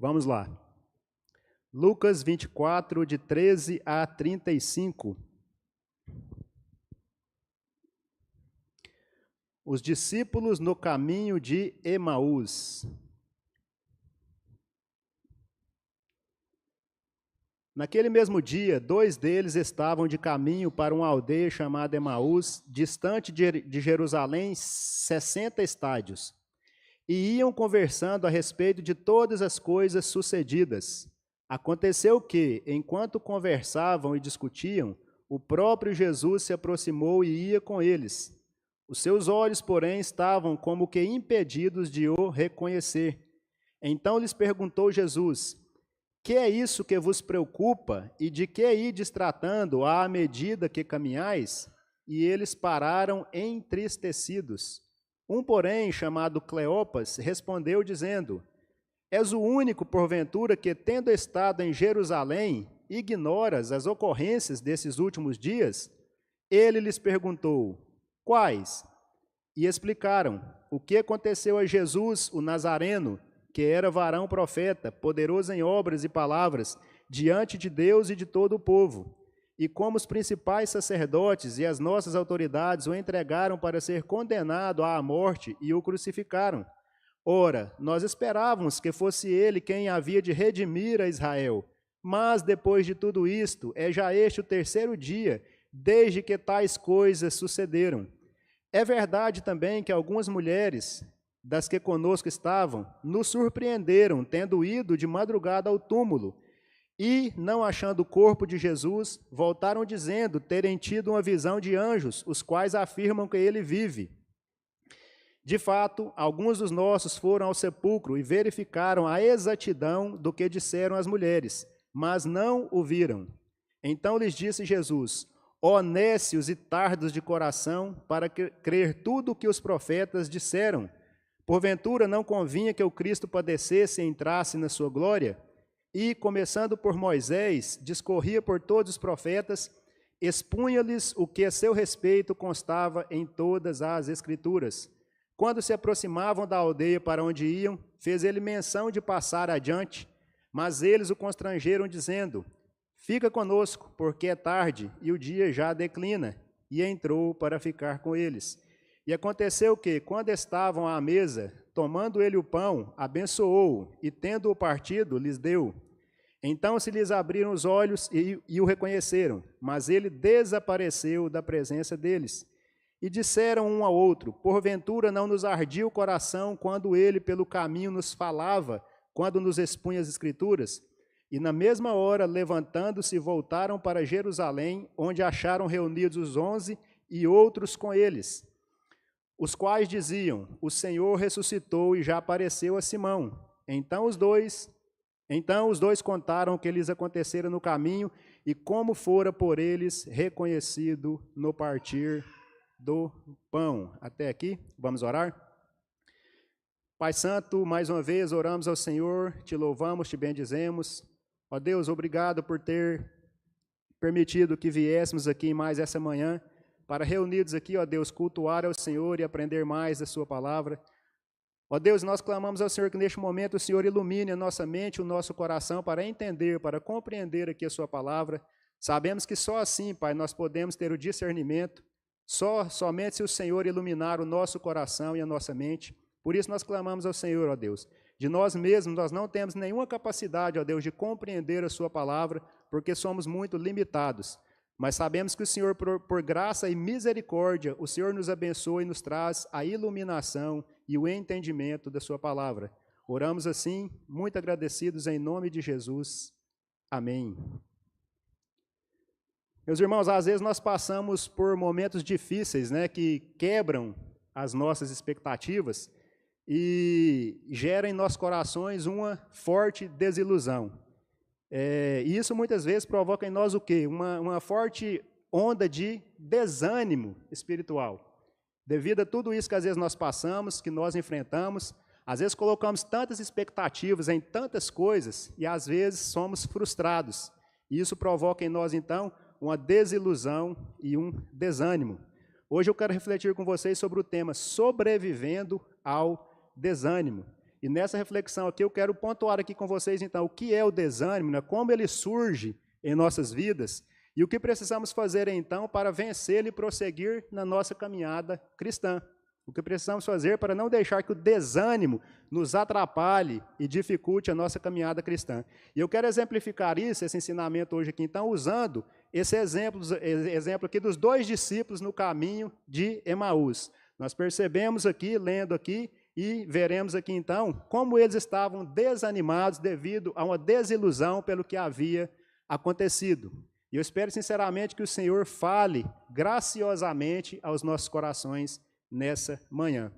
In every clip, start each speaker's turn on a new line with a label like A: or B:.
A: Vamos lá. Lucas 24, de 13 a 35. Os discípulos no caminho de Emaús. Naquele mesmo dia, 2 deles estavam de caminho para uma aldeia chamada Emaús, distante de Jerusalém 60 estádios, e iam conversando a respeito de todas as coisas sucedidas. Aconteceu que, enquanto conversavam e discutiam, o próprio Jesus se aproximou e ia com eles. Os seus olhos, porém, estavam como que impedidos de o reconhecer. Então lhes perguntou Jesus: que é isso que vos preocupa, e de que ides tratando à medida que caminhais? E eles pararam entristecidos. Um, porém, chamado Cleopas, respondeu dizendo: és o único, porventura, que, tendo estado em Jerusalém, ignoras as ocorrências desses últimos dias? Ele lhes perguntou: quais? E explicaram o que aconteceu a Jesus, o Nazareno, que era varão profeta, poderoso em obras e palavras, diante de Deus e de todo o povo. E como os principais sacerdotes e as nossas autoridades o entregaram para ser condenado à morte e o crucificaram. Ora, nós esperávamos que fosse ele quem havia de redimir a Israel. Mas, depois de tudo isto, é já este o 3º dia, desde que tais coisas sucederam. É verdade também que algumas mulheres, das que conosco estavam, nos surpreenderam, tendo ido de madrugada ao túmulo, e, não achando o corpo de Jesus, voltaram dizendo terem tido uma visão de anjos, os quais afirmam que ele vive. De fato, alguns dos nossos foram ao sepulcro e verificaram a exatidão do que disseram as mulheres, mas não o viram. Então lhes disse Jesus: ó nécios e tardos de coração, para crer tudo o que os profetas disseram. Porventura não convinha que o Cristo padecesse e entrasse na sua glória? E, começando por Moisés, discorria por todos os profetas, expunha-lhes o que a seu respeito constava em todas as Escrituras. Quando se aproximavam da aldeia para onde iam, fez ele menção de passar adiante, mas eles o constrangeram, dizendo: fica conosco, porque é tarde e o dia já declina. E entrou para ficar com eles. E aconteceu que, quando estavam à mesa, tomando ele o pão, abençoou-o, e tendo-o partido, lhes deu. Então se lhes abriram os olhos e o reconheceram, mas ele desapareceu da presença deles. E disseram um ao outro: porventura não nos ardia o coração quando ele pelo caminho nos falava, quando nos expunha as Escrituras? E na mesma hora, levantando-se, voltaram para Jerusalém, onde acharam reunidos os 11 e outros com eles, os quais diziam: o Senhor ressuscitou e já apareceu a Simão. Então os dois contaram o que lhes acontecera no caminho e como fora por eles reconhecido no partir do pão. Até aqui, vamos orar? Pai Santo, mais uma vez oramos ao Senhor, te louvamos, te bendizemos. Ó Deus, obrigado por ter permitido que viéssemos aqui mais essa manhã, para reunidos aqui, ó Deus, cultuar ao Senhor e aprender mais da sua palavra. Ó Deus, nós clamamos ao Senhor que neste momento o Senhor ilumine a nossa mente, o nosso coração, para entender, para compreender aqui a sua palavra. Sabemos que só assim, Pai, nós podemos ter o discernimento, somente se o Senhor iluminar o nosso coração e a nossa mente. Por isso nós clamamos ao Senhor, ó Deus. De nós mesmos, nós não temos nenhuma capacidade, ó Deus, de compreender a sua palavra, porque somos muito limitados. Mas sabemos que o Senhor, por graça e misericórdia, o Senhor nos abençoa e nos traz a iluminação e o entendimento da sua palavra. Oramos assim, muito agradecidos em nome de Jesus. Amém. Meus irmãos, às vezes nós passamos por momentos difíceis, né, que quebram as nossas expectativas e geram em nossos corações uma forte desilusão. E isso muitas vezes provoca em nós o quê? Uma forte onda de desânimo espiritual. Devido a tudo isso que às vezes nós passamos, que nós enfrentamos, às vezes colocamos tantas expectativas em tantas coisas e às vezes somos frustrados. E isso provoca em nós, então, uma desilusão e um desânimo. Hoje eu quero refletir com vocês sobre o tema sobrevivendo ao desânimo. E nessa reflexão aqui eu quero pontuar aqui com vocês, então, o que é o desânimo, né? Como ele surge em nossas vidas e o que precisamos fazer, então, para vencê-lo e prosseguir na nossa caminhada cristã. O que precisamos fazer para não deixar que o desânimo nos atrapalhe e dificulte a nossa caminhada cristã. E eu quero exemplificar isso, esse ensinamento hoje aqui, então, usando esse exemplo aqui dos 2 discípulos no caminho de Emaús. Nós percebemos aqui, lendo aqui, e veremos aqui então como eles estavam desanimados devido a uma desilusão pelo que havia acontecido. E eu espero sinceramente que o Senhor fale graciosamente aos nossos corações nessa manhã.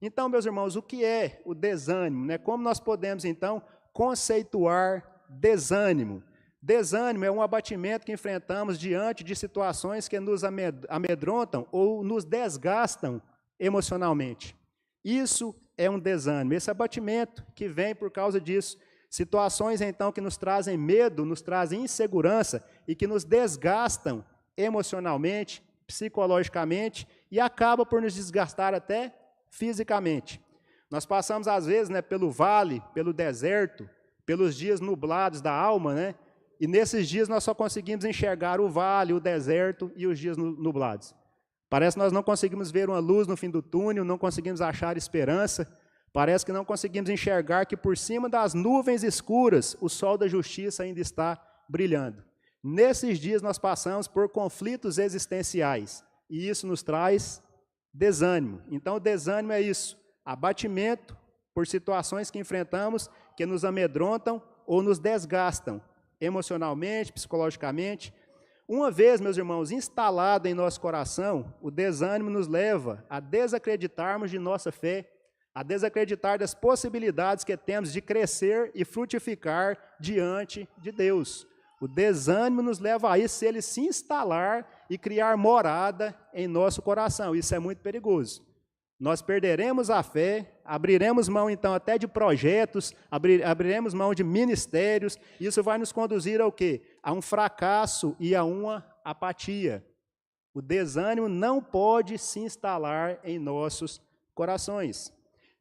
A: Então, meus irmãos, o que é o desânimo, né? Como nós podemos então conceituar desânimo? Desânimo é um abatimento que enfrentamos diante de situações que nos amedrontam ou nos desgastam emocionalmente. Isso é um desânimo, esse abatimento que vem por causa disso. Situações, então, que nos trazem medo, nos trazem insegurança e que nos desgastam emocionalmente, psicologicamente e acaba por nos desgastar até fisicamente. Nós passamos, às vezes, né, pelo vale, pelo deserto, pelos dias nublados da alma, né? E nesses dias nós só conseguimos enxergar o vale, o deserto e os dias nublados. Parece que nós não conseguimos ver uma luz no fim do túnel, não conseguimos achar esperança, parece que não conseguimos enxergar que por cima das nuvens escuras o sol da justiça ainda está brilhando. Nesses dias nós passamos por conflitos existenciais e isso nos traz desânimo. Então o desânimo é isso, abatimento por situações que enfrentamos que nos amedrontam ou nos desgastam emocionalmente, psicologicamente. Uma vez, meus irmãos, instalado em nosso coração, o desânimo nos leva a desacreditarmos de nossa fé, a desacreditar das possibilidades que temos de crescer e frutificar diante de Deus. O desânimo nos leva a isso se ele se instalar e criar morada em nosso coração. Isso é muito perigoso. Nós perderemos a fé, abriremos mão, então, até de projetos, abriremos mão de ministérios. Isso vai nos conduzir ao quê? A um fracasso e a uma apatia. O desânimo não pode se instalar em nossos corações.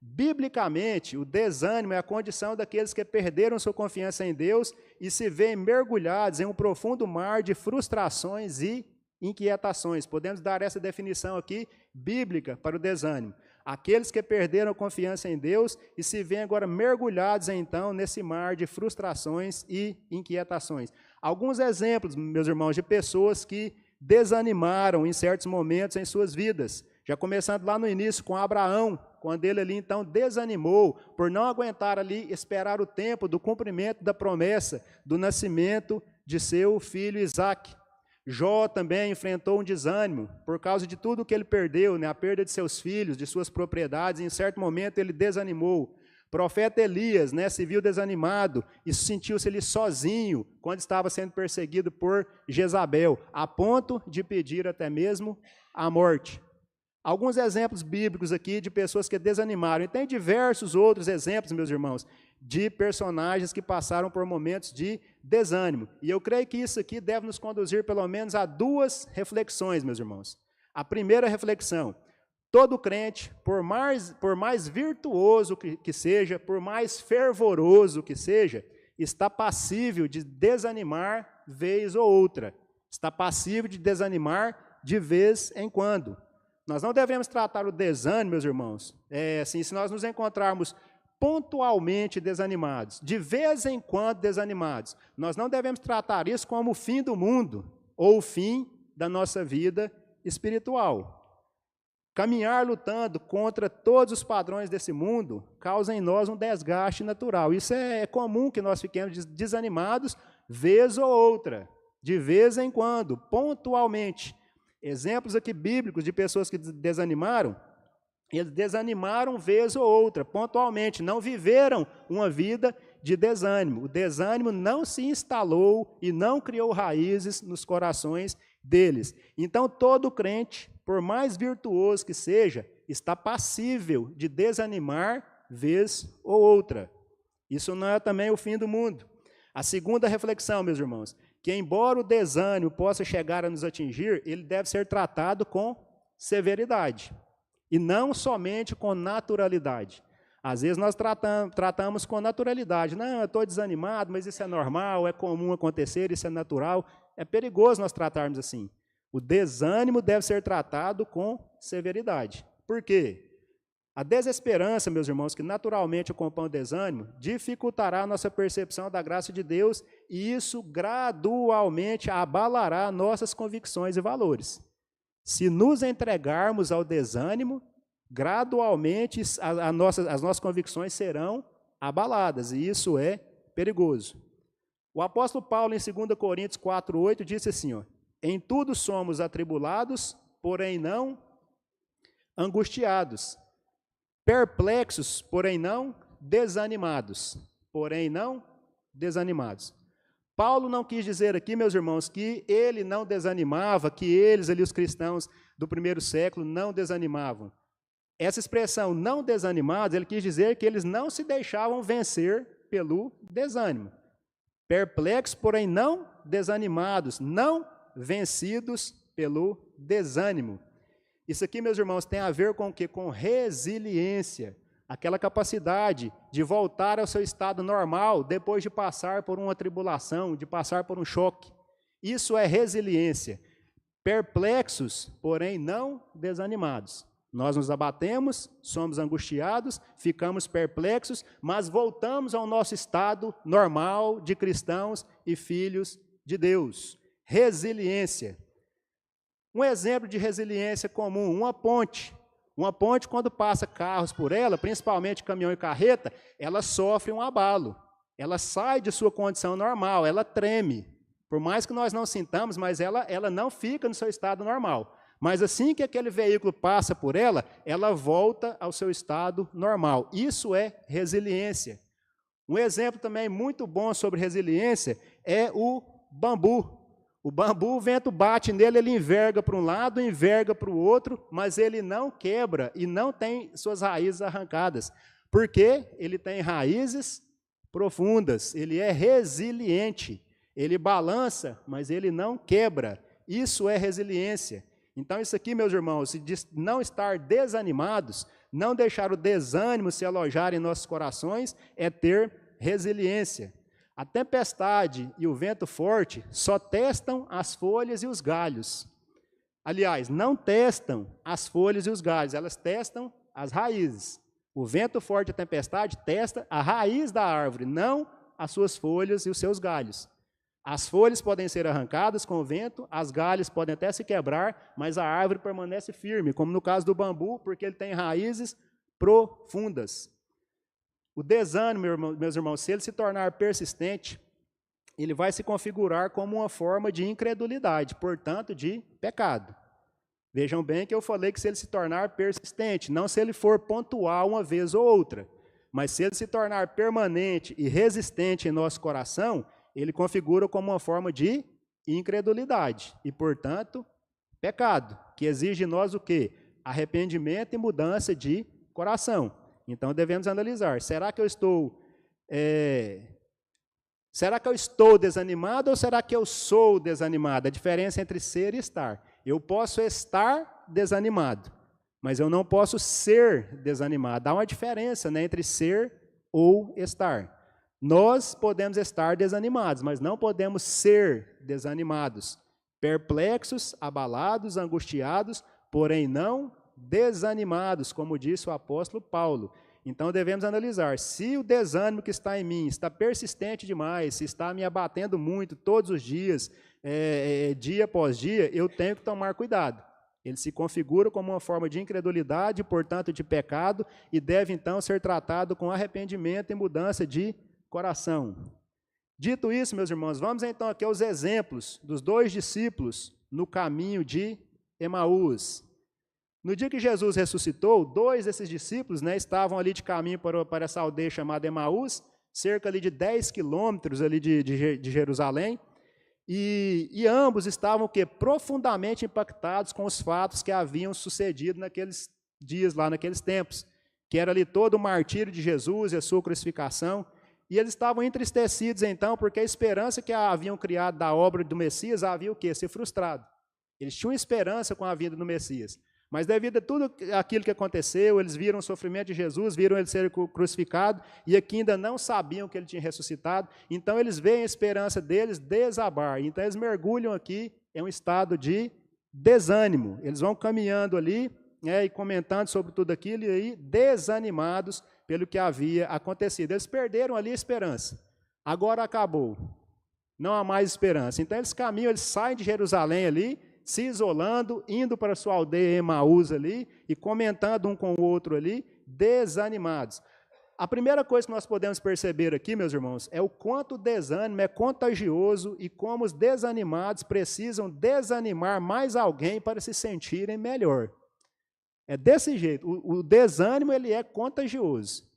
A: Biblicamente, o desânimo é a condição daqueles que perderam sua confiança em Deus e se veem mergulhados em um profundo mar de frustrações e inquietações. Podemos dar essa definição aqui, bíblica, para o desânimo. Aqueles que perderam confiança em Deus e se veem agora mergulhados, então, nesse mar de frustrações e inquietações. Alguns exemplos, meus irmãos, de pessoas que desanimaram em certos momentos em suas vidas. Já começando lá no início com Abraão, quando ele ali então desanimou por não aguentar ali esperar o tempo do cumprimento da promessa do nascimento de seu filho Isaque. Jó também enfrentou um desânimo por causa de tudo que ele perdeu, né? A perda de seus filhos, de suas propriedades, e em certo momento ele desanimou. O profeta Elias, né, se viu desanimado e sentiu-se ali sozinho quando estava sendo perseguido por Jezabel, a ponto de pedir até mesmo a morte. Alguns exemplos bíblicos aqui de pessoas que desanimaram. E tem diversos outros exemplos, meus irmãos, de personagens que passaram por momentos de desânimo. E eu creio que isso aqui deve nos conduzir pelo menos a 2 reflexões, meus irmãos. A primeira reflexão: todo crente, por mais virtuoso que seja, por mais fervoroso que seja, está passível de desanimar vez ou outra. Está passível de desanimar de vez em quando. Nós não devemos tratar o desânimo, meus irmãos, assim, se nós nos encontrarmos pontualmente desanimados, de vez em quando desanimados, nós não devemos tratar isso como o fim do mundo ou o fim da nossa vida espiritual. Caminhar lutando contra todos os padrões desse mundo causa em nós um desgaste natural. Isso é comum que nós fiquemos desanimados vez ou outra, de vez em quando, pontualmente. Exemplos aqui bíblicos de pessoas que desanimaram, eles desanimaram vez ou outra, pontualmente, não viveram uma vida de desânimo. O desânimo não se instalou e não criou raízes nos corações deles. Então, todo crente, por mais virtuoso que seja, está passível de desanimar vez ou outra. Isso não é também o fim do mundo. A segunda reflexão, meus irmãos, que embora o desânimo possa chegar a nos atingir, ele deve ser tratado com severidade e não somente com naturalidade. Às vezes nós tratamos com naturalidade. Não, eu estou desanimado, mas isso é normal, é comum acontecer, isso é natural. É perigoso nós tratarmos assim. O desânimo deve ser tratado com severidade. Por quê? A desesperança, meus irmãos, que naturalmente acompanha o desânimo, dificultará a nossa percepção da graça de Deus e isso gradualmente abalará nossas convicções e valores. Se nos entregarmos ao desânimo, gradualmente as nossas convicções serão abaladas e isso é perigoso. O apóstolo Paulo, em 2 Coríntios 4:8, disse assim, ó, em tudo somos atribulados, porém não angustiados, perplexos, porém não desanimados. Porém não desanimados. Paulo não quis dizer aqui, meus irmãos, que ele não desanimava, que eles ali, os cristãos do primeiro século, não desanimavam. Essa expressão não desanimados, ele quis dizer que eles não se deixavam vencer pelo desânimo. Perplexos, porém não desanimados, não vencidos pelo desânimo. Isso aqui, meus irmãos, tem a ver com o quê? Com resiliência, aquela capacidade de voltar ao seu estado normal depois de passar por uma tribulação, de passar por um choque. Isso é resiliência. Perplexos, porém não desanimados. Nós nos abatemos, somos angustiados, ficamos perplexos, mas voltamos ao nosso estado normal de cristãos e filhos de Deus. Resiliência. Um exemplo de resiliência comum, uma ponte. Uma ponte, quando passa carros por ela, principalmente caminhão e carreta, ela sofre um abalo. Ela sai de sua condição normal, ela treme. Por mais que nós não sintamos, mas ela não fica no seu estado normal. Mas assim que aquele veículo passa por ela, ela volta ao seu estado normal. Isso é resiliência. Um exemplo também muito bom sobre resiliência é o bambu. O bambu, o vento bate nele, ele enverga para um lado, enverga para o outro, mas ele não quebra e não tem suas raízes arrancadas. Porque ele tem raízes profundas, ele é resiliente, ele balança, mas ele não quebra. Isso é resiliência. Então, isso aqui, meus irmãos, de não estar desanimados, não deixar o desânimo se alojar em nossos corações, é ter resiliência. A tempestade e o vento forte só testam as folhas e os galhos. Aliás, não testam as folhas e os galhos, elas testam as raízes. O vento forte e a tempestade testa a raiz da árvore, não as suas folhas e os seus galhos. As folhas podem ser arrancadas com o vento, as galhas podem até se quebrar, mas a árvore permanece firme, como no caso do bambu, porque ele tem raízes profundas. O desânimo, meus irmãos, se ele se tornar persistente, ele vai se configurar como uma forma de incredulidade, portanto, de pecado. Vejam bem que eu falei que se ele se tornar persistente, não se ele for pontual uma vez ou outra, mas se ele se tornar permanente e resistente em nosso coração, ele configura como uma forma de incredulidade e, portanto, pecado, que exige de nós o quê? Arrependimento e mudança de coração. Então, devemos analisar, será que eu estou desanimado ou será que eu sou desanimado? A diferença entre ser e estar. Eu posso estar desanimado, mas eu não posso ser desanimado. Há uma diferença, né, entre ser ou estar. Nós podemos estar desanimados, mas não podemos ser desanimados. Perplexos, abalados, angustiados, porém não desanimados, como disse o apóstolo Paulo. Então devemos analisar, se o desânimo que está em mim está persistente demais, se está me abatendo muito todos os dias, dia após dia, eu tenho que tomar cuidado. Ele se configura como uma forma de incredulidade, portanto de pecado, e deve então ser tratado com arrependimento e mudança de coração. Dito isso, meus irmãos, vamos então aqui aos exemplos dos dois discípulos no caminho de Emaús. No dia que Jesus ressuscitou, dois desses discípulos, né, estavam ali de caminho para essa aldeia chamada Emaús, cerca ali de 10 quilômetros ali de Jerusalém, e ambos estavam o quê? Profundamente impactados com os fatos que haviam sucedido naqueles dias, lá naqueles tempos, que era ali todo o martírio de Jesus e a sua crucificação. E eles estavam entristecidos, então, porque a esperança que haviam criado da obra do Messias havia o quê? Se frustrado. Eles tinham esperança com a vinda do Messias. Mas devido a tudo aquilo que aconteceu, eles viram o sofrimento de Jesus, viram ele ser crucificado, e aqui ainda não sabiam que ele tinha ressuscitado, então eles veem a esperança deles desabar. Então eles mergulham aqui em um estado de desânimo. Eles vão caminhando ali, e comentando sobre tudo aquilo, e aí desanimados pelo que havia acontecido. Eles perderam ali a esperança. Agora acabou. Não há mais esperança. Então eles caminham, eles saem de Jerusalém ali, se isolando, indo para a sua aldeia Emaús ali, e comentando um com o outro ali, desanimados. A primeira coisa que nós podemos perceber aqui, meus irmãos, é o quanto o desânimo é contagioso e como os desanimados precisam desanimar mais alguém para se sentirem melhor. É desse jeito, o desânimo ele é contagioso.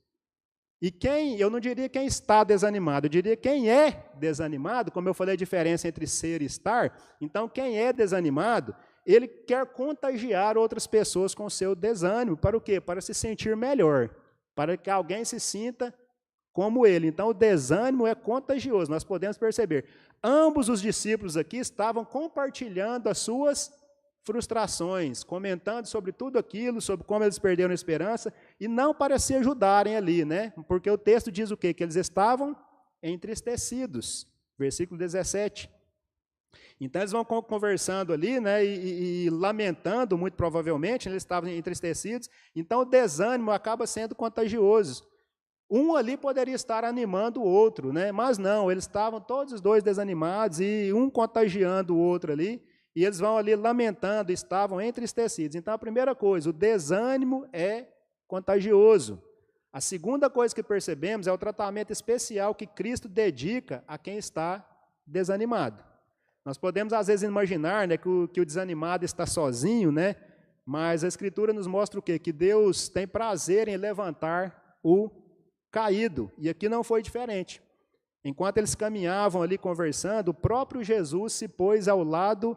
A: E eu não diria quem está desanimado, eu diria quem é desanimado, como eu falei a diferença entre ser e estar, então quem é desanimado, ele quer contagiar outras pessoas com o seu desânimo, para o quê? Para se sentir melhor, para que alguém se sinta como ele. Então o desânimo é contagioso, nós podemos perceber. Ambos os discípulos aqui estavam compartilhando as suas frustrações, comentando sobre tudo aquilo, sobre como eles perderam a esperança, e não para se ajudarem ali, né? Porque o texto diz o quê? Que eles estavam entristecidos. Versículo 17. Então eles vão conversando ali, né? E lamentando, muito provavelmente, eles estavam entristecidos. Então o desânimo acaba sendo contagioso. Um ali poderia estar animando o outro, né? Mas não, eles estavam todos os dois desanimados e um contagiando o outro ali. E eles vão ali lamentando, estavam entristecidos. Então, a primeira coisa, o desânimo é contagioso. A segunda coisa que percebemos é o tratamento especial que Cristo dedica a quem está desanimado. Nós podemos, às vezes, imaginar, né, que o desanimado está sozinho, né, mas a Escritura nos mostra o quê? Que Deus tem prazer em levantar o caído. E aqui não foi diferente. Enquanto eles caminhavam ali conversando, o próprio Jesus se pôs ao lado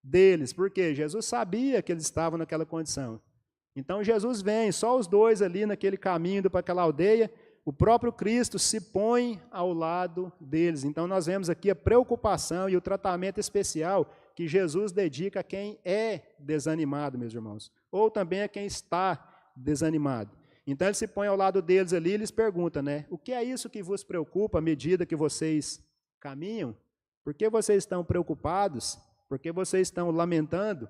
A: deles, porque Jesus sabia que eles estavam naquela condição. Então Jesus vem, só os dois ali naquele caminho indo para aquela aldeia, o próprio Cristo se põe ao lado deles. Então nós vemos aqui a preocupação e o tratamento especial que Jesus dedica a quem é desanimado, meus irmãos, ou também a quem está desanimado. Então ele se põe ao lado deles ali e lhes pergunta, né, o que é isso que vos preocupa à medida que vocês caminham? Por que vocês estão preocupados? Por que vocês estão lamentando?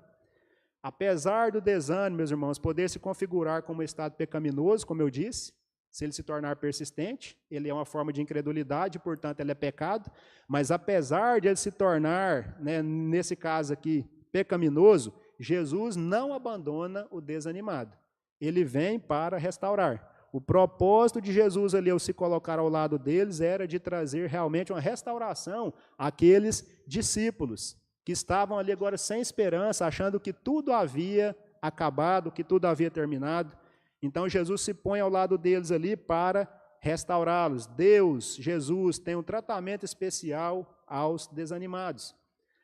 A: Apesar do desânimo, meus irmãos, poder se configurar como um estado pecaminoso, como eu disse, se ele se tornar persistente, ele é uma forma de incredulidade, portanto, ele é pecado, mas apesar de ele se tornar, né, nesse caso aqui, pecaminoso, Jesus não abandona o desanimado. Ele vem para restaurar. O propósito de Jesus ali, ao se colocar ao lado deles, era de trazer realmente uma restauração àqueles discípulos que estavam ali agora sem esperança, achando que tudo havia acabado, que tudo havia terminado. Então Jesus se põe ao lado deles ali para restaurá-los. Deus, Jesus, tem um tratamento especial aos desanimados.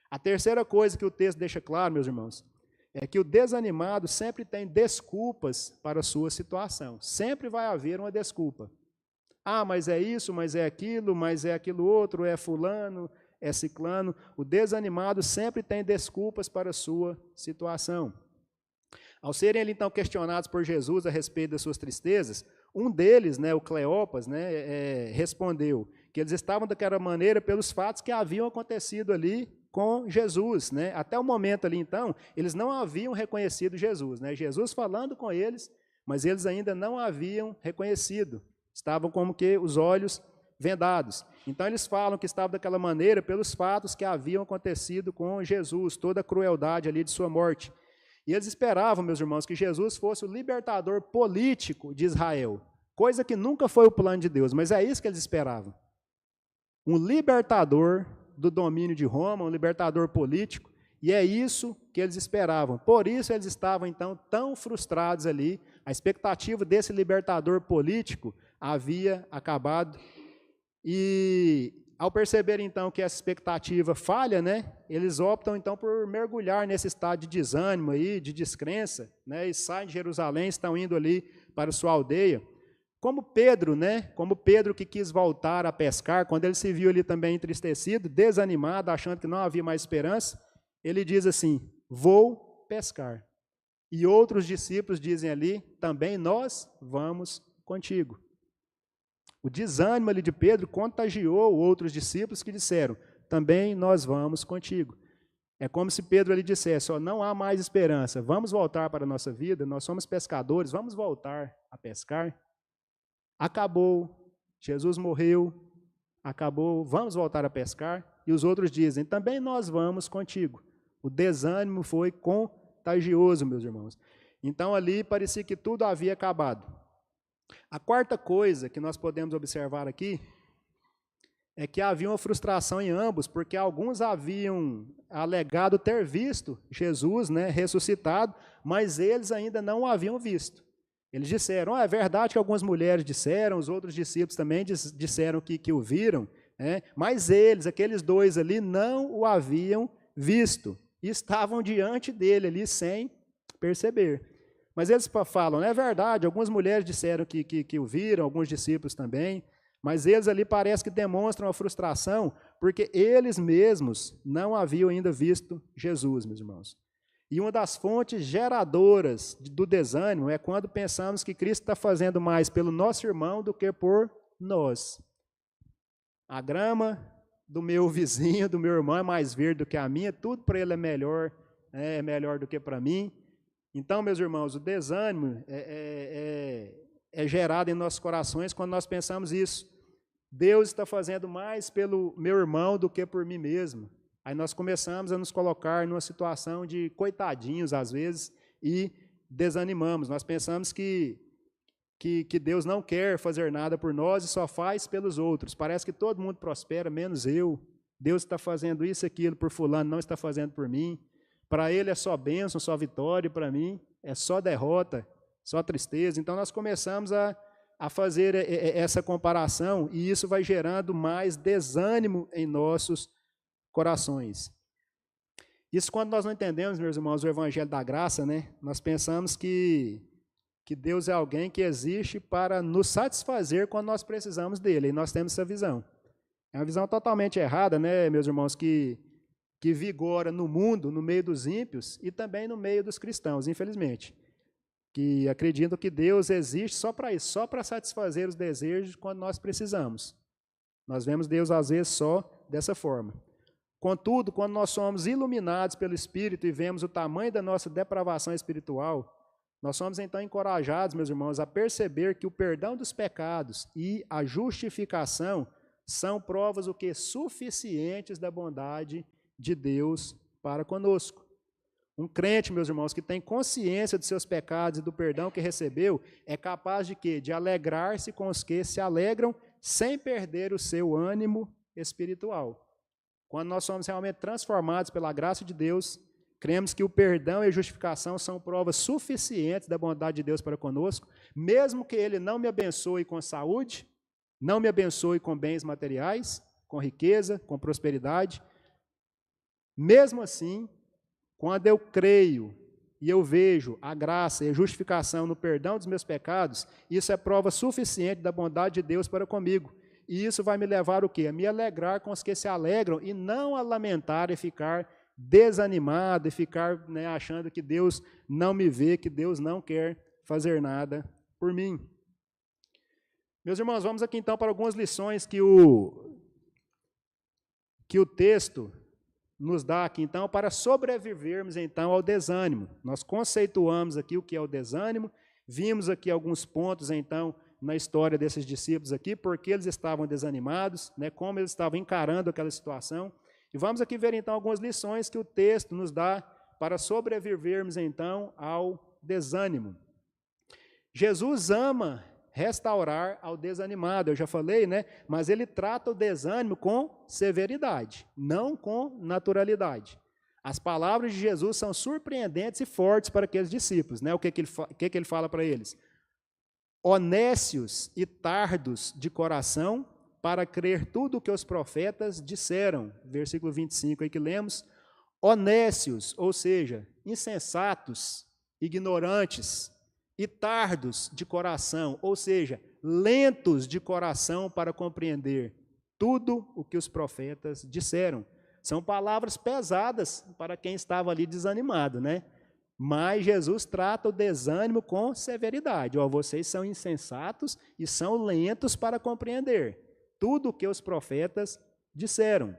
A: A terceira coisa que o texto deixa claro, meus irmãos, é que o desanimado sempre tem desculpas para a sua situação. Sempre vai haver uma desculpa. Ah, mas é isso, mas é aquilo outro, é fulano, é ciclano. O desanimado sempre tem desculpas para a sua situação. Ao serem então questionados por Jesus a respeito das suas tristezas, um deles, né, o Cleopas, né, respondeu que eles estavam daquela maneira pelos fatos que haviam acontecido ali com Jesus, né? Até o momento ali então, eles não haviam reconhecido Jesus, né? Jesus falando com eles, mas eles ainda não haviam reconhecido. Estavam como que os olhos vendados. Então eles falam que estavam daquela maneira pelos fatos que haviam acontecido com Jesus, toda a crueldade ali de sua morte. E eles esperavam, meus irmãos, que Jesus fosse o libertador político de Israel, coisa que nunca foi o plano de Deus, mas é isso que eles esperavam. Um libertador do domínio de Roma, um libertador político, e é isso que eles esperavam. Por isso eles estavam então tão frustrados ali, a expectativa desse libertador político havia acabado. E ao perceber então que essa expectativa falha, né, eles optam então por mergulhar nesse estado de desânimo aí, de descrença, né, e saem de Jerusalém, estão indo ali para sua aldeia. Como Pedro, né, como Pedro que quis voltar a pescar, quando ele se viu ali também entristecido, desanimado, achando que não havia mais esperança, ele diz assim: vou pescar. E outros discípulos dizem ali, também nós vamos contigo. O desânimo ali de Pedro contagiou outros discípulos que disseram, também nós vamos contigo. É como se Pedro ali dissesse, ó, não há mais esperança, vamos voltar para a nossa vida, nós somos pescadores, vamos voltar a pescar. Acabou, Jesus morreu, acabou, vamos voltar a pescar. E os outros dizem, também nós vamos contigo. O desânimo foi contagioso, meus irmãos. Então ali parecia que tudo havia acabado. A quarta coisa que nós podemos observar aqui é que havia uma frustração em ambos, porque alguns haviam alegado ter visto Jesus, né, ressuscitado, mas eles ainda não o haviam visto. Eles disseram, é verdade que algumas mulheres disseram, os outros discípulos também disseram que o viram, né, mas eles, aqueles dois ali, não o haviam visto, e estavam diante dele ali sem perceber. Mas eles falam, é verdade, algumas mulheres disseram que o viram, alguns discípulos também, mas eles ali parece que demonstram a frustração, porque eles mesmos não haviam ainda visto Jesus, meus irmãos. E uma das fontes geradoras do desânimo é quando pensamos que Cristo está fazendo mais pelo nosso irmão do que por nós. A grama do meu vizinho, do meu irmão é mais verde do que a minha, tudo para ele é melhor do que para mim. Então, meus irmãos, o desânimo é gerado em nossos corações quando nós pensamos isso. Deus está fazendo mais pelo meu irmão do que por mim mesmo. Aí nós começamos a nos colocar numa situação de coitadinhos, às vezes, e desanimamos. Nós pensamos que Deus não quer fazer nada por nós e só faz pelos outros. Parece que todo mundo prospera, menos eu. Deus está fazendo isso e aquilo por fulano, não está fazendo por mim. Para ele é só bênção, só vitória, para mim é só derrota, só tristeza. Então nós começamos a fazer essa comparação e isso vai gerando mais desânimo em nossos corações. Isso quando nós não entendemos, meus irmãos, o Evangelho da Graça, né? Nós pensamos que Deus é alguém que existe para nos satisfazer quando nós precisamos dele, e nós temos essa visão. É uma visão totalmente errada, né, meus irmãos, que vigora no mundo, no meio dos ímpios e também no meio dos cristãos, infelizmente. Que acreditam que Deus existe só para isso, só para satisfazer os desejos quando nós precisamos. Nós vemos Deus, às vezes, só dessa forma. Contudo, quando nós somos iluminados pelo Espírito e vemos o tamanho da nossa depravação espiritual, nós somos então encorajados, meus irmãos, a perceber que o perdão dos pecados e a justificação são provas o que? Suficientes da bondade de Deus para conosco. Um crente, meus irmãos, que tem consciência dos seus pecados e do perdão que recebeu, é capaz de quê? De alegrar-se com os que se alegram, sem perder o seu ânimo espiritual. Quando nós somos realmente transformados pela graça de Deus, cremos que o perdão e a justificação são provas suficientes da bondade de Deus para conosco, mesmo que Ele não me abençoe com saúde, não me abençoe com bens materiais, com riqueza, com prosperidade. Mesmo assim, quando eu creio e eu vejo a graça e a justificação no perdão dos meus pecados, isso é prova suficiente da bondade de Deus para comigo. E isso vai me levar o quê? A me alegrar com os que se alegram e não a lamentar e ficar desanimado e ficar achando que Deus não me vê, que Deus não quer fazer nada por mim. Meus irmãos, vamos aqui então para algumas lições que o texto nos dá aqui, então, para sobrevivermos, então, ao desânimo. Nós conceituamos aqui o que é o desânimo, vimos aqui alguns pontos, então, na história desses discípulos aqui, porque eles estavam desanimados, como eles estavam encarando aquela situação. E vamos aqui ver, então, algumas lições que o texto nos dá para sobrevivermos, então, ao desânimo. Jesus ama restaurar ao desanimado, eu já falei, mas ele trata o desânimo com severidade, não com naturalidade. As palavras de Jesus são surpreendentes e fortes para aqueles discípulos, O que ele fala para eles? Honécios e tardos de coração para crer tudo o que os profetas disseram, versículo 25 aí que lemos, honécios, ou seja, insensatos, ignorantes, e tardos de coração, ou seja, lentos de coração para compreender tudo o que os profetas disseram. São palavras pesadas para quem estava ali desanimado, Mas Jesus trata o desânimo com severidade. Ó, vocês são insensatos e são lentos para compreender tudo o que os profetas disseram.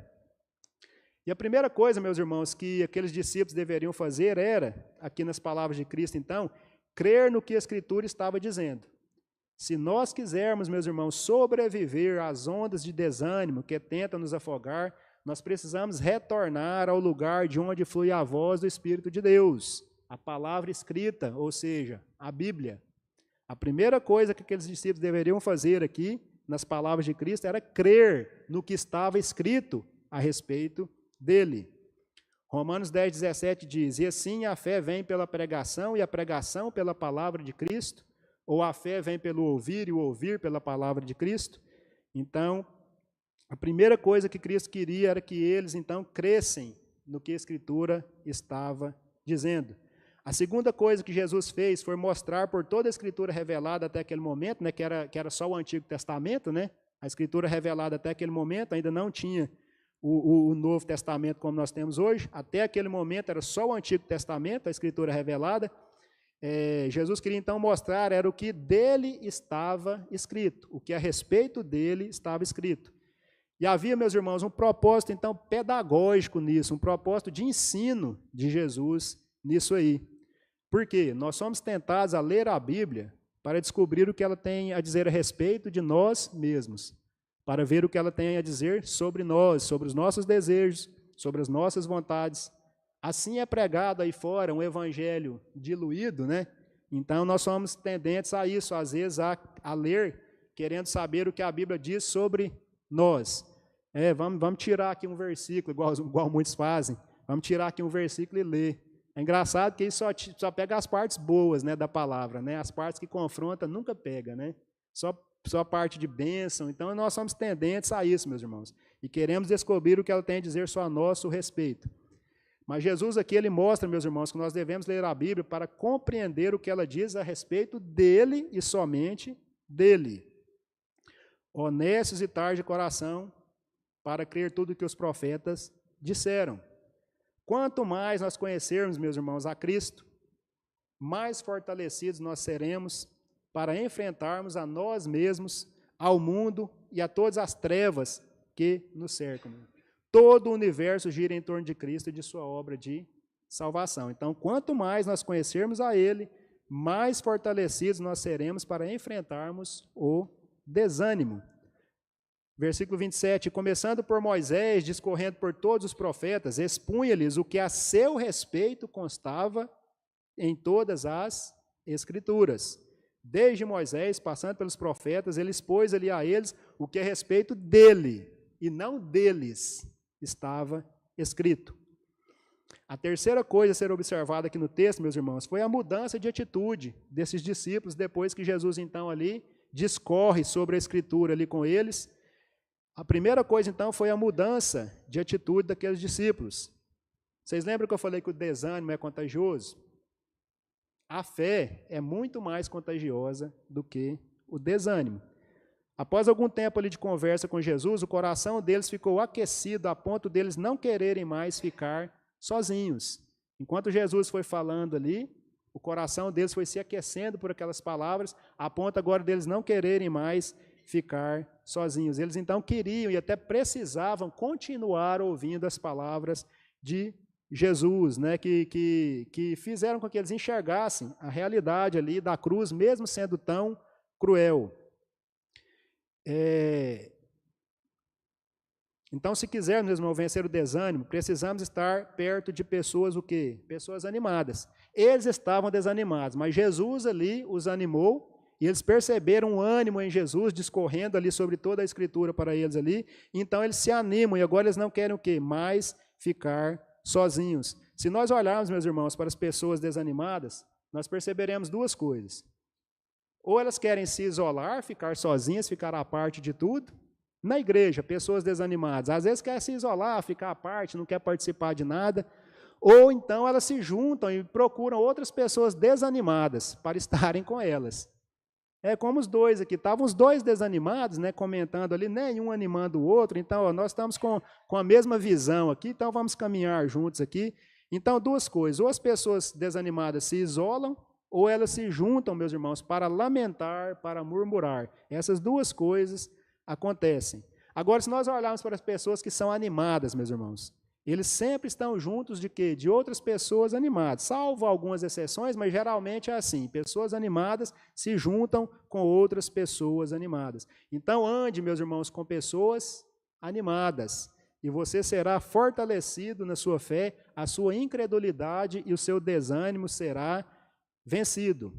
A: E a primeira coisa, meus irmãos, que aqueles discípulos deveriam fazer era, aqui nas palavras de Cristo, então, crer no que a Escritura estava dizendo. Se nós quisermos, meus irmãos, sobreviver às ondas de desânimo que tentam nos afogar, nós precisamos retornar ao lugar de onde flui a voz do Espírito de Deus, a palavra escrita, ou seja, a Bíblia. A primeira coisa que aqueles discípulos deveriam fazer aqui, nas palavras de Cristo, era crer no que estava escrito a respeito dele. Romanos 10:17 diz: e assim a fé vem pela pregação, e a pregação pela palavra de Cristo, ou a fé vem pelo ouvir, e o ouvir pela palavra de Cristo. Então, a primeira coisa que Cristo queria era que eles, então, crescem no que a Escritura estava dizendo. A segunda coisa que Jesus fez foi mostrar por toda a Escritura revelada até aquele momento, né, que era só o Antigo Testamento, né, a Escritura revelada até aquele momento, ainda não tinha o Novo Testamento como nós temos hoje, até aquele momento era só o Antigo Testamento, a Escritura revelada. Jesus queria então mostrar era o que dele estava escrito, o que a respeito dele estava escrito. E havia, meus irmãos, um propósito então pedagógico nisso, um propósito de ensino de Jesus nisso aí. Por quê? Nós somos tentados a ler a Bíblia para descobrir o que ela tem a dizer a respeito de nós mesmos, para ver o que ela tem a dizer sobre nós, sobre os nossos desejos, sobre as nossas vontades. Assim é pregado aí fora um evangelho diluído, né? Então nós somos tendentes a isso, às vezes a ler, querendo saber o que a Bíblia diz sobre nós. Vamos tirar aqui um versículo, igual muitos fazem, vamos tirar aqui um versículo e ler. É engraçado que isso só pega as partes boas, né, da palavra, né? As partes que confrontam nunca pega, né? Só a parte de bênção. Então nós somos tendentes a isso, meus irmãos, e queremos descobrir o que ela tem a dizer só a nosso respeito. Mas Jesus aqui, ele mostra, meus irmãos, que nós devemos ler a Bíblia para compreender o que ela diz a respeito dele e somente dele. Honestos e tarde de coração, para crer tudo o que os profetas disseram. Quanto mais nós conhecermos, meus irmãos, a Cristo, mais fortalecidos nós seremos para enfrentarmos a nós mesmos, ao mundo e a todas as trevas que nos cercam. Todo o universo gira em torno de Cristo e de sua obra de salvação. Então, quanto mais nós conhecermos a Ele, mais fortalecidos nós seremos para enfrentarmos o desânimo. Versículo 27, começando por Moisés, discorrendo por todos os profetas, expunha-lhes o que a seu respeito constava em todas as Escrituras. Desde Moisés, passando pelos profetas, ele expôs ali a eles o que a respeito dele, e não deles, estava escrito. A terceira coisa a ser observada aqui no texto, meus irmãos, foi a mudança de atitude desses discípulos, depois que Jesus, então, ali, discorre sobre a Escritura ali com eles. A primeira coisa, então, foi a mudança de atitude daqueles discípulos. Vocês lembram que eu falei que o desânimo é contagioso? A fé é muito mais contagiosa do que o desânimo. Após algum tempo ali de conversa com Jesus, o coração deles ficou aquecido a ponto deles não quererem mais ficar sozinhos. Enquanto Jesus foi falando ali, o coração deles foi se aquecendo por aquelas palavras, a ponto agora deles não quererem mais ficar sozinhos. Eles então queriam e até precisavam continuar ouvindo as palavras de Jesus, né, que fizeram com que eles enxergassem a realidade ali da cruz, mesmo sendo tão cruel. Então, se quisermos, meus irmãos, vencer o desânimo, precisamos estar perto de pessoas o quê? Pessoas animadas. Eles estavam desanimados, mas Jesus ali os animou, e eles perceberam um ânimo em Jesus, discorrendo ali sobre toda a Escritura para eles ali, então eles se animam, e agora eles não querem o quê? Mais ficar sozinhos. Se nós olharmos, meus irmãos, para as pessoas desanimadas, nós perceberemos duas coisas. Ou elas querem se isolar, ficar sozinhas, ficar à parte de tudo. Na igreja, pessoas desanimadas, às vezes querem se isolar, ficar à parte, não quer participar de nada. Ou então elas se juntam e procuram outras pessoas desanimadas para estarem com elas. É como os dois aqui, estavam os dois desanimados, né, comentando ali, nenhum animando o outro, então nós estamos com a mesma visão aqui, então vamos caminhar juntos aqui. Então, duas coisas, ou as pessoas desanimadas se isolam, ou elas se juntam, meus irmãos, para lamentar, para murmurar. Essas duas coisas acontecem. Agora, se nós olharmos para as pessoas que são animadas, meus irmãos, eles sempre estão juntos de quê? De outras pessoas animadas, salvo algumas exceções, mas geralmente é assim, pessoas animadas se juntam com outras pessoas animadas. Então, ande, meus irmãos, com pessoas animadas, e você será fortalecido na sua fé, a sua incredulidade e o seu desânimo será vencido.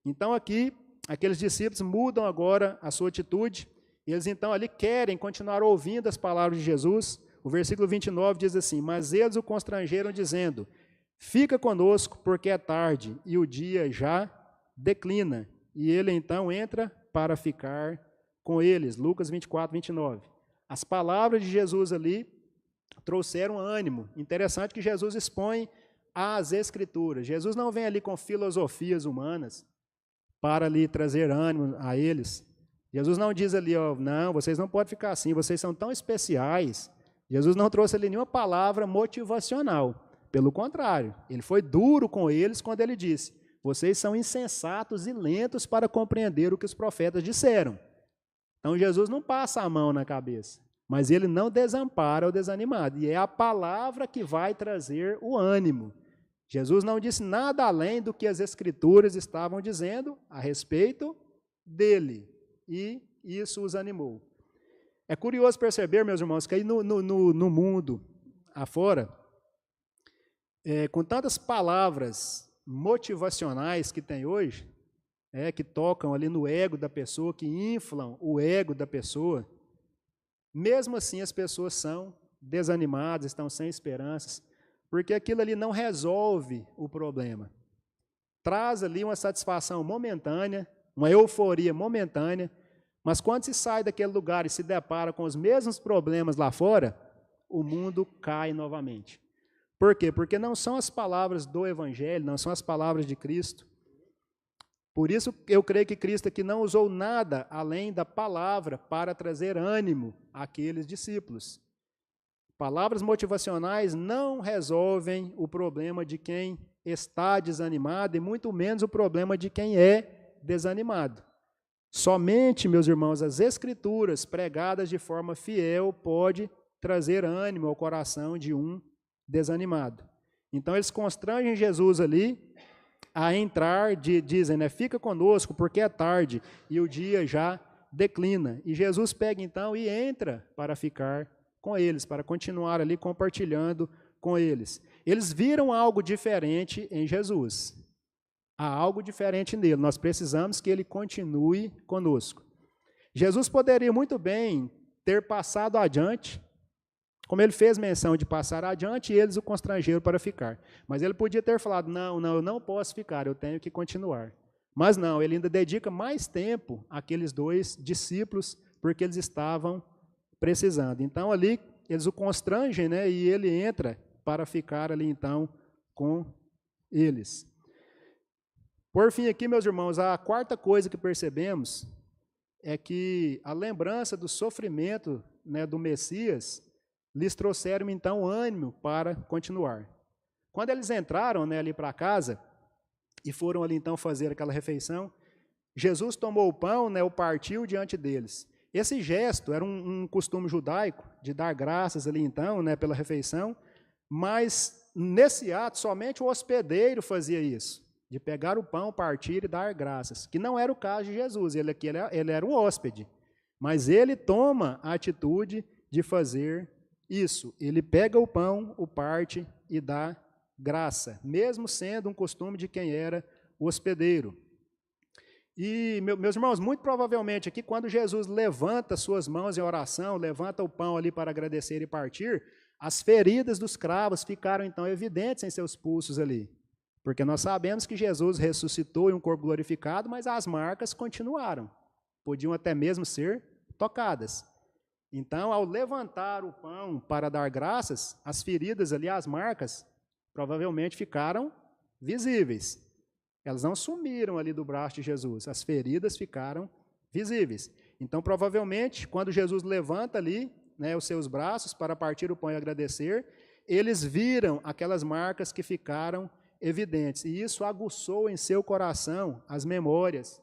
A: Então, aqui, aqueles discípulos mudam agora a sua atitude, e eles então ali querem continuar ouvindo as palavras de Jesus. O versículo 29 diz assim: mas eles o constrangeram dizendo, fica conosco porque é tarde e o dia já declina. E ele então entra para ficar com eles. Lucas 24, 29. As palavras de Jesus ali trouxeram ânimo. Interessante que Jesus expõe as Escrituras. Jesus não vem ali com filosofias humanas para ali trazer ânimo a eles. Jesus não diz ali, ó, não, vocês não podem ficar assim, vocês são tão especiais. Jesus não trouxe ali nenhuma palavra motivacional. Pelo contrário, ele foi duro com eles quando ele disse, vocês são insensatos e lentos para compreender o que os profetas disseram. Então Jesus não passa a mão na cabeça, mas ele não desampara o desanimado. E é a palavra que vai trazer o ânimo. Jesus não disse nada além do que as Escrituras estavam dizendo a respeito dele. E isso os animou. É curioso perceber, meus irmãos, que aí no mundo afora, com tantas palavras motivacionais que tem hoje, que tocam ali no ego da pessoa, que inflam o ego da pessoa, mesmo assim as pessoas são desanimadas, estão sem esperanças, porque aquilo ali não resolve o problema. Traz ali uma satisfação momentânea, uma euforia momentânea, mas quando se sai daquele lugar e se depara com os mesmos problemas lá fora, o mundo cai novamente. Por quê? Porque não são as palavras do Evangelho, não são as palavras de Cristo. Por isso eu creio que Cristo aqui não usou nada além da palavra para trazer ânimo àqueles discípulos. Palavras motivacionais não resolvem o problema de quem está desanimado e muito menos o problema de quem é desanimado. Somente, meus irmãos, as Escrituras pregadas de forma fiel pode trazer ânimo ao coração de um desanimado. Então eles constrangem Jesus ali a entrar, dizem, né, fica conosco porque é tarde e o dia já declina. E Jesus pega então e entra para ficar com eles, para continuar ali compartilhando com eles. Eles viram algo diferente em Jesus. Há algo diferente nele, nós precisamos que ele continue conosco. Jesus poderia muito bem ter passado adiante, como ele fez menção de passar adiante, e eles o constrangeram para ficar. Mas ele podia ter falado, não, eu não posso ficar, eu tenho que continuar. Mas não, ele ainda dedica mais tempo àqueles dois discípulos, porque eles estavam precisando. Então ali, eles o constrangem, né, e ele entra para ficar ali então com eles. Por fim aqui, meus irmãos, a quarta coisa que percebemos é que a lembrança do sofrimento, né, do Messias lhes trouxeram então ânimo para continuar. Quando eles entraram, né, ali para casa e foram ali então fazer aquela refeição, Jesus tomou o pão, né, o partiu diante deles. Esse gesto era um costume judaico de dar graças ali então, né, pela refeição, mas nesse ato somente o hospedeiro fazia isso, de pegar o pão, partir e dar graças, que não era o caso de Jesus, ele era um hóspede, mas ele toma a atitude de fazer isso, ele pega o pão, o parte e dá graça, mesmo sendo um costume de quem era o hospedeiro. E, meus irmãos, muito provavelmente aqui, quando Jesus levanta suas mãos em oração, levanta o pão ali para agradecer e partir, as feridas dos cravos ficaram então evidentes em seus pulsos ali. Porque nós sabemos que Jesus ressuscitou em um corpo glorificado, mas as marcas continuaram. Podiam até mesmo ser tocadas. Então, ao levantar o pão para dar graças, as feridas ali, as marcas, provavelmente ficaram visíveis. Elas não sumiram ali do braço de Jesus, as feridas ficaram visíveis. Então, provavelmente, quando Jesus levanta ali, né, os seus braços para partir o pão e agradecer, eles viram aquelas marcas que ficaram evidentes. E isso aguçou em seu coração as memórias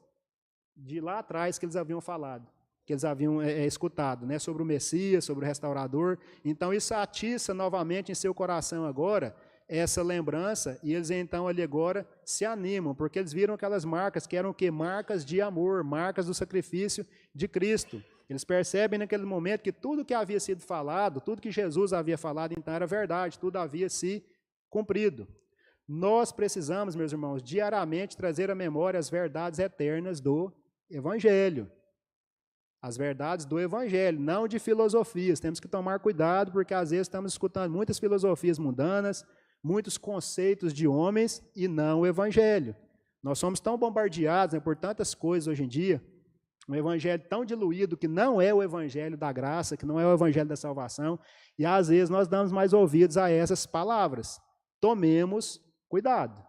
A: de lá atrás que eles haviam falado, que eles haviam escutado, né, sobre o Messias, sobre o restaurador. Então isso atiça novamente em seu coração agora essa lembrança, e eles então ali agora se animam, porque eles viram aquelas marcas que eram o quê? Marcas de amor, marcas do sacrifício de Cristo. Eles percebem naquele momento que tudo que havia sido falado, tudo que Jesus havia falado, então era verdade, tudo havia se cumprido. Nós precisamos, meus irmãos, diariamente trazer à memória as verdades eternas do Evangelho. As verdades do Evangelho, não de filosofias. Temos que tomar cuidado, porque às vezes estamos escutando muitas filosofias mundanas, muitos conceitos de homens e não o Evangelho. Nós somos tão bombardeados, né, por tantas coisas hoje em dia, um evangelho tão diluído que não é o evangelho da graça, que não é o evangelho da salvação, e às vezes nós damos mais ouvidos a essas palavras. Tomemos cuidado.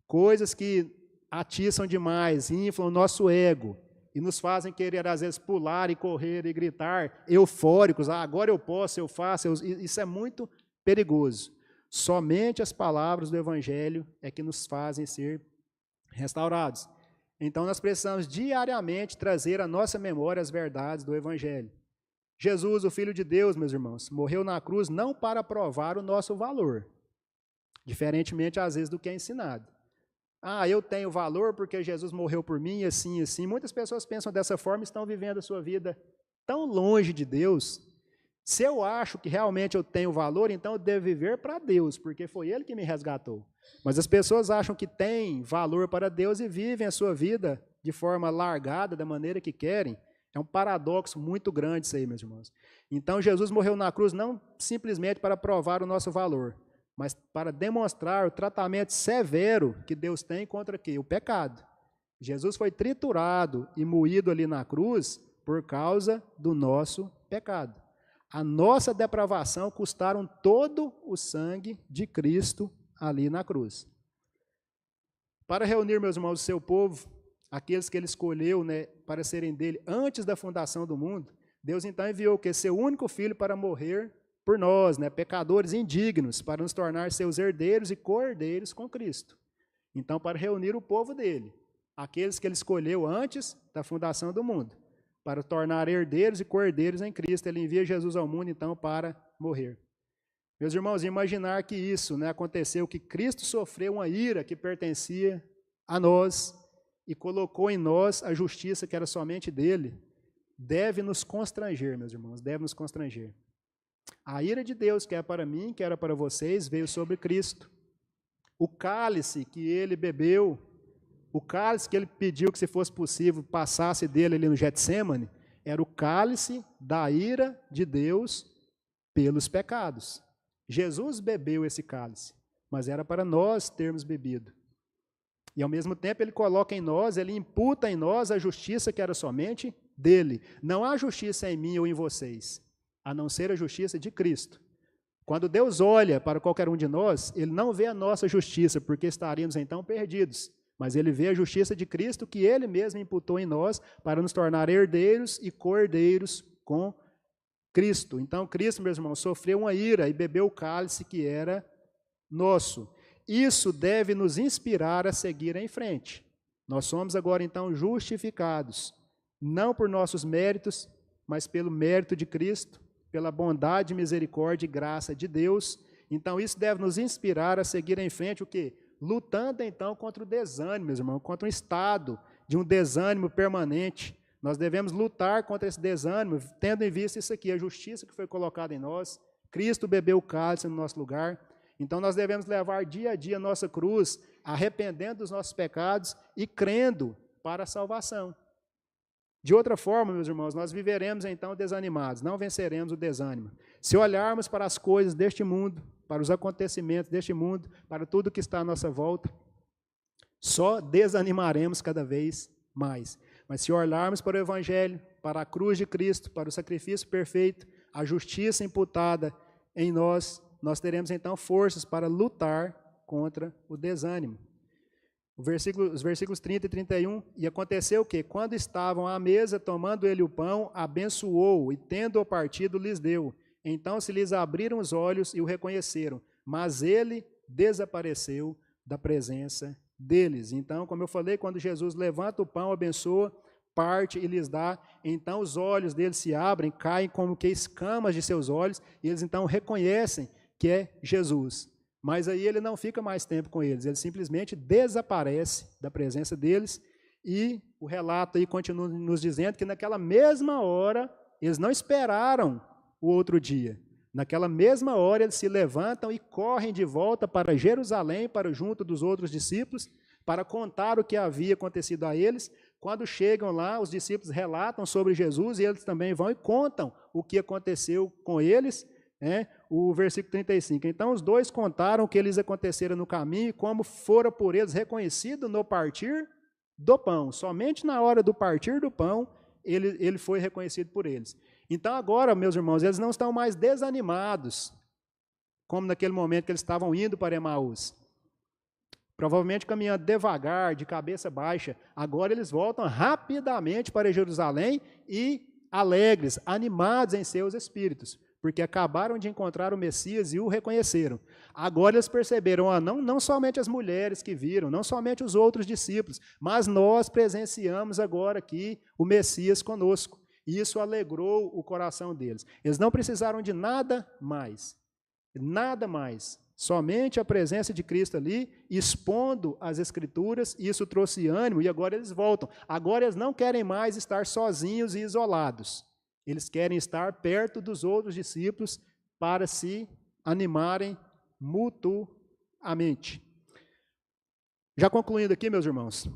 A: Coisas que atiçam demais, inflam o nosso ego e nos fazem querer às vezes pular e correr e gritar, eufóricos, agora eu posso, eu faço, isso é muito perigoso. Somente as palavras do evangelho é que nos fazem ser restaurados. Então, nós precisamos diariamente trazer à nossa memória as verdades do Evangelho. Jesus, o Filho de Deus, meus irmãos, morreu na cruz não para provar o nosso valor, diferentemente, às vezes, do que é ensinado. Eu tenho valor porque Jesus morreu por mim, assim, assim. Muitas pessoas pensam dessa forma e estão vivendo a sua vida tão longe de Deus. Se eu acho que realmente eu tenho valor, então eu devo viver para Deus, porque foi Ele que me resgatou. Mas as pessoas acham que têm valor para Deus e vivem a sua vida de forma largada, da maneira que querem. É um paradoxo muito grande isso aí, meus irmãos. Então, Jesus morreu na cruz não simplesmente para provar o nosso valor, mas para demonstrar o tratamento severo que Deus tem contra o pecado. Jesus foi triturado e moído ali na cruz por causa do nosso pecado. A nossa depravação custaram todo o sangue de Cristo ali na cruz. Para reunir, meus irmãos, o seu povo, aqueles que ele escolheu, né, para serem dele antes da fundação do mundo, Deus então enviou o que? Seu único filho para morrer por nós, né, pecadores indignos, para nos tornar seus herdeiros e co-herdeiros com Cristo. Então, para reunir o povo dele, aqueles que ele escolheu antes da fundação do mundo, para tornar herdeiros e co-herdeiros em Cristo, ele envia Jesus ao mundo, então, para morrer. Meus irmãos, imaginar que isso, né, aconteceu, que Cristo sofreu uma ira que pertencia a nós e colocou em nós a justiça que era somente dele, deve nos constranger, meus irmãos, deve nos constranger. A ira de Deus, que é para mim, que era para vocês, veio sobre Cristo. O cálice que ele bebeu, o cálice que ele pediu que, se fosse possível, passasse dele ali no Getsêmani, era o cálice da ira de Deus pelos pecados. Jesus bebeu esse cálice, mas era para nós termos bebido. E ao mesmo tempo ele coloca em nós, ele imputa em nós a justiça que era somente dele. Não há justiça em mim ou em vocês, a não ser a justiça de Cristo. Quando Deus olha para qualquer um de nós, ele não vê a nossa justiça, porque estaríamos então perdidos. Mas ele vê a justiça de Cristo que ele mesmo imputou em nós para nos tornar herdeiros e co-herdeiros com Cristo. Então, Cristo, meus irmãos, sofreu uma ira e bebeu o cálice que era nosso. Isso deve nos inspirar a seguir em frente. Nós somos agora, então, justificados, não por nossos méritos, mas pelo mérito de Cristo, pela bondade, misericórdia e graça de Deus. Então, isso deve nos inspirar a seguir em frente o quê? Lutando, então, contra o desânimo, meus irmãos, contra um estado de um desânimo permanente. Nós devemos lutar contra esse desânimo, tendo em vista isso aqui, a justiça que foi colocada em nós. Cristo bebeu o cálice no nosso lugar. Então, nós devemos levar dia a dia a nossa cruz, arrependendo dos nossos pecados e crendo para a salvação. De outra forma, meus irmãos, nós viveremos então desanimados, não venceremos o desânimo. Se olharmos para as coisas deste mundo, para os acontecimentos deste mundo, para tudo que está à nossa volta, só desanimaremos cada vez mais. Mas se olharmos para o Evangelho, para a cruz de Cristo, para o sacrifício perfeito, a justiça imputada em nós, nós teremos então forças para lutar contra o desânimo. Os versículos 30 e 31, e aconteceu que, quando estavam à mesa, tomando ele o pão, abençoou, e tendo-o partido, lhes deu. Então se lhes abriram os olhos e o reconheceram, mas ele desapareceu da presença deles. Então, como eu falei, quando Jesus levanta o pão, abençoa, parte e lhes dá, então os olhos deles se abrem, caem como que escamas de seus olhos, e eles então reconhecem que é Jesus. Mas aí ele não fica mais tempo com eles, ele simplesmente desaparece da presença deles, e o relato aí continua nos dizendo que naquela mesma hora, eles não esperaram o outro dia. Naquela mesma hora eles se levantam e correm de volta para Jerusalém, para junto dos outros discípulos, para contar o que havia acontecido a eles. Quando chegam lá, os discípulos relatam sobre Jesus e eles também vão e contam o que aconteceu com eles. O versículo 35. Então os dois contaram o que eles aconteceram no caminho e como fora por eles reconhecido no partir do pão. Somente na hora do partir do pão, ele foi reconhecido por eles. Então agora, meus irmãos, eles não estão mais desanimados, como naquele momento que eles estavam indo para Emaús. Provavelmente caminhando devagar, de cabeça baixa. Agora eles voltam rapidamente para Jerusalém e alegres, animados em seus espíritos, porque acabaram de encontrar o Messias e o reconheceram. Agora eles perceberam, não somente as mulheres que viram, não somente os outros discípulos, mas nós presenciamos agora aqui o Messias conosco. E isso alegrou o coração deles. Eles não precisaram de nada mais, somente a presença de Cristo ali, expondo as Escrituras, e isso trouxe ânimo, e agora eles voltam. Agora eles não querem mais estar sozinhos e isolados. Eles querem estar perto dos outros discípulos para se animarem mutuamente. Já concluindo aqui, meus irmãos,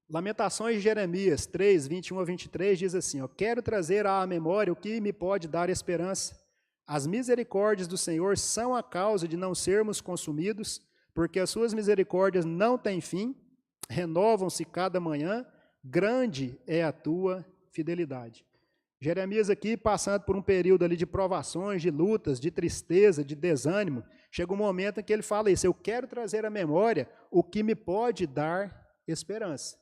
A: Lamentações de Jeremias 3, 21 a 23 diz assim, quero trazer à memória o que me pode dar esperança. As misericórdias do Senhor são a causa de não sermos consumidos, porque as suas misericórdias não têm fim, renovam-se cada manhã, grande é a tua fidelidade. Jeremias aqui passando por um período ali de provações, de lutas, de tristeza, de desânimo, chega um momento em que ele fala isso, eu quero trazer à memória o que me pode dar esperança.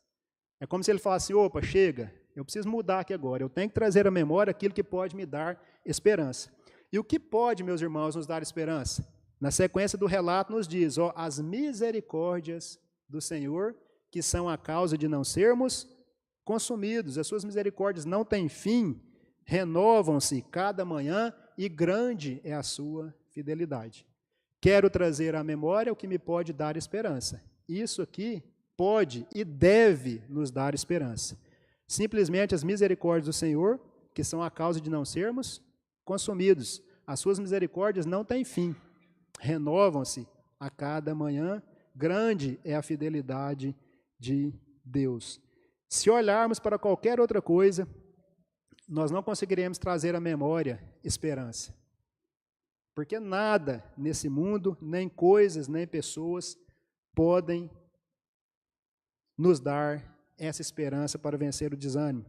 A: É como se ele falasse, opa, chega, eu preciso mudar aqui agora, eu tenho que trazer à memória aquilo que pode me dar esperança. E o que pode, meus irmãos, nos dar esperança? Na sequência do relato nos diz, as misericórdias do Senhor, que são a causa de não sermos consumidos, as suas misericórdias não têm fim, renovam-se cada manhã e grande é a sua fidelidade. Quero trazer à memória o que me pode dar esperança. Isso aqui pode e deve nos dar esperança. Simplesmente as misericórdias do Senhor, que são a causa de não sermos consumidos. As suas misericórdias não têm fim, renovam-se a cada manhã, grande é a fidelidade de Deus. Se olharmos para qualquer outra coisa, nós não conseguiremos trazer à memória esperança. Porque nada nesse mundo, nem coisas, nem pessoas, podem nos dar essa esperança para vencer o desânimo.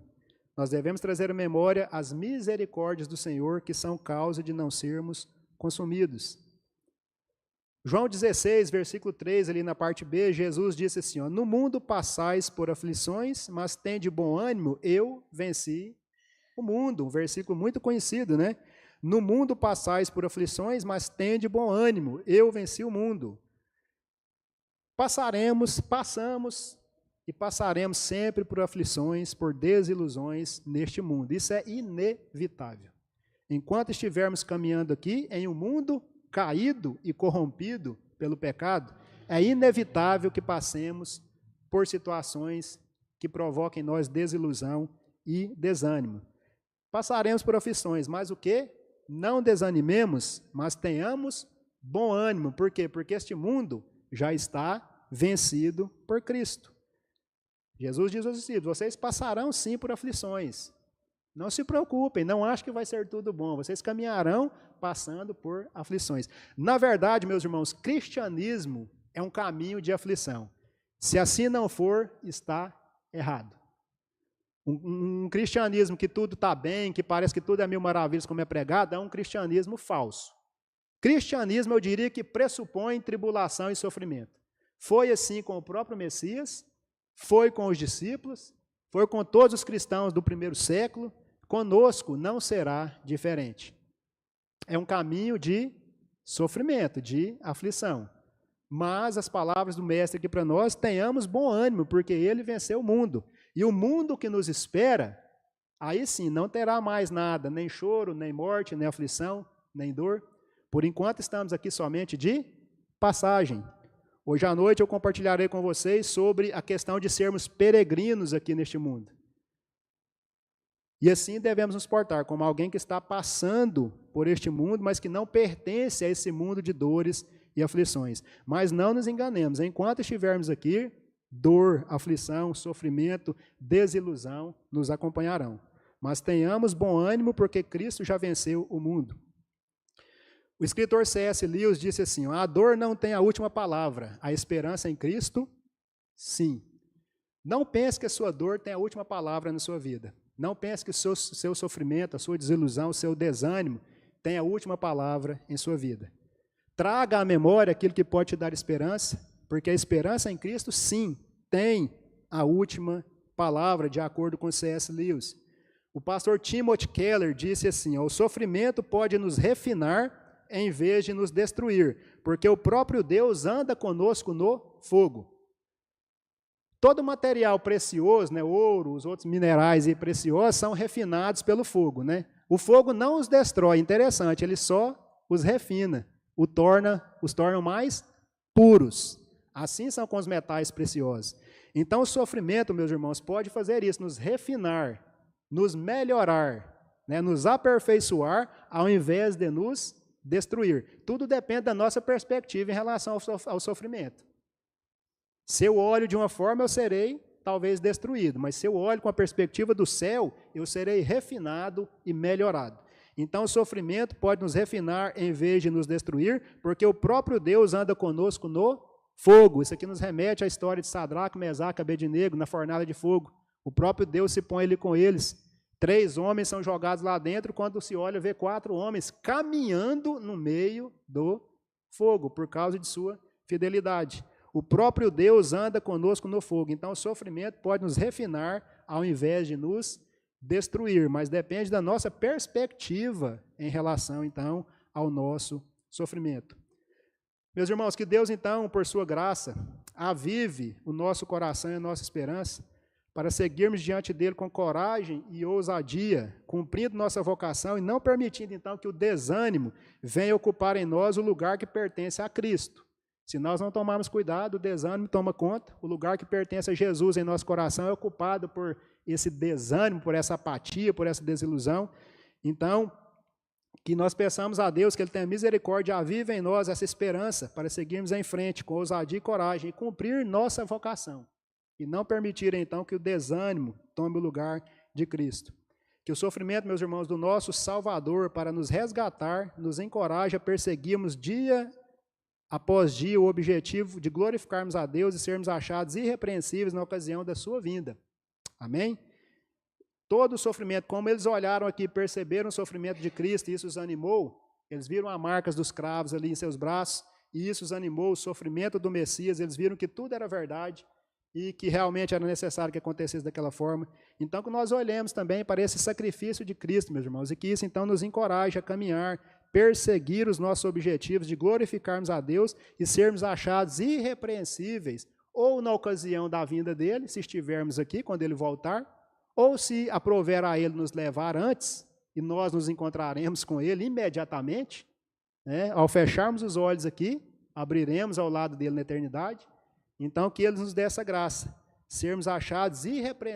A: Nós devemos trazer à memória as misericórdias do Senhor, que são causa de não sermos consumidos. João 16, versículo 3, ali na parte B, Jesus disse assim, no mundo passais por aflições, mas tende bom ânimo, eu venci o mundo. Um versículo muito conhecido, né? No mundo passais por aflições, mas tende bom ânimo, eu venci o mundo. Passamos e passaremos sempre por aflições, por desilusões neste mundo. Isso é inevitável. Enquanto estivermos caminhando aqui em um mundo caído e corrompido pelo pecado, é inevitável que passemos por situações que provoquem em nós desilusão e desânimo. Passaremos por aflições, mas o quê? Não desanimemos, mas tenhamos bom ânimo. Por quê? Porque este mundo já está vencido por Cristo. Jesus diz aos discípulos, vocês passarão sim por aflições. Não se preocupem, não achem que vai ser tudo bom. Vocês caminharão passando por aflições. Na verdade, meus irmãos, cristianismo é um caminho de aflição. Se assim não for, está errado. Um cristianismo que tudo está bem, que parece que tudo é mil maravilhas como é pregado, é um cristianismo falso. Cristianismo, eu diria que pressupõe tribulação e sofrimento. Foi assim com o próprio Messias, foi com os discípulos, foi com todos os cristãos do primeiro século, conosco não será diferente. é um caminho de sofrimento, de aflição. Mas as palavras do mestre aqui para nós, tenhamos bom ânimo, porque ele venceu o mundo. E o mundo que nos espera, aí sim, não terá mais nada, nem choro, nem morte, nem aflição, nem dor. Por enquanto estamos aqui somente de passagem. Hoje à noite eu compartilharei com vocês sobre a questão de sermos peregrinos aqui neste mundo. E assim devemos nos portar, como alguém que está passando por este mundo, mas que não pertence a esse mundo de dores e aflições. Mas não nos enganemos, enquanto estivermos aqui, dor, aflição, sofrimento, desilusão nos acompanharão. Mas tenhamos bom ânimo, porque Cristo já venceu o mundo. O escritor C.S. Lewis disse assim: a dor não tem a última palavra, a esperança em Cristo, sim. Não pense que a sua dor tem a última palavra na sua vida. Não pense que o seu sofrimento, a sua desilusão, o seu desânimo tem a última palavra em sua vida. Traga à memória aquilo que pode te dar esperança, porque a esperança em Cristo, sim, tem a última palavra, de acordo com C.S. Lewis. O pastor Timothy Keller disse assim: o sofrimento pode nos refinar em vez de nos destruir, porque o próprio Deus anda conosco no fogo. Todo material precioso, né, ouro, os outros minerais preciosos, são refinados pelo fogo. Né? O fogo não os destrói, interessante, ele só os refina, os torna mais puros. Assim são com os metais preciosos. Então o sofrimento, meus irmãos, pode fazer isso, nos refinar, nos melhorar, né, nos aperfeiçoar, ao invés de nos destruir. Tudo depende da nossa perspectiva em relação ao sofrimento. Se eu olho de uma forma, eu serei talvez destruído, mas se eu olho com a perspectiva do céu, eu serei refinado e melhorado. Então o sofrimento pode nos refinar em vez de nos destruir, porque o próprio Deus anda conosco no fogo. Isso aqui nos remete à história de Sadraque, Mesaque e Abednego, na fornalha de fogo. O próprio Deus se põe ali com eles. 3 homens são jogados lá dentro, quando se olha, vê 4 homens caminhando no meio do fogo, por causa de sua fidelidade. O próprio Deus anda conosco no fogo. Então o sofrimento pode nos refinar ao invés de nos destruir, mas depende da nossa perspectiva em relação, então, ao nosso sofrimento. Meus irmãos, que Deus, então, por sua graça, avive o nosso coração e a nossa esperança, para seguirmos diante dele com coragem e ousadia, cumprindo nossa vocação e não permitindo, então, que o desânimo venha ocupar em nós o lugar que pertence a Cristo. Se nós não tomarmos cuidado, o desânimo toma conta, o lugar que pertence a Jesus em nosso coração é ocupado por esse desânimo, por essa apatia, por essa desilusão. Então, que nós peçamos a Deus que Ele tenha misericórdia, avive em nós essa esperança para seguirmos em frente com ousadia e coragem e cumprir nossa vocação. E não permitir, então, que o desânimo tome o lugar de Cristo. Que o sofrimento, meus irmãos, do nosso Salvador para nos resgatar, nos encoraja a perseguirmos dia após dia o objetivo de glorificarmos a Deus e sermos achados irrepreensíveis na ocasião da sua vinda. Amém? Todo o sofrimento, como eles olharam aqui, perceberam o sofrimento de Cristo e isso os animou, eles viram as marcas dos cravos ali em seus braços e isso os animou, o sofrimento do Messias, eles viram que tudo era verdade e que realmente era necessário que acontecesse daquela forma. Então, que nós olhemos também para esse sacrifício de Cristo, meus irmãos, e que isso, então, nos encoraje a caminhar, perseguir os nossos objetivos de glorificarmos a Deus e sermos achados irrepreensíveis, ou na ocasião da vinda dele, se estivermos aqui, quando ele voltar, ou se aprover a ele nos levar antes, e nós nos encontraremos com ele imediatamente, né? Ao fecharmos os olhos aqui, abriremos ao lado dele na eternidade. Então, que ele nos dê essa graça, sermos achados irrepreensíveis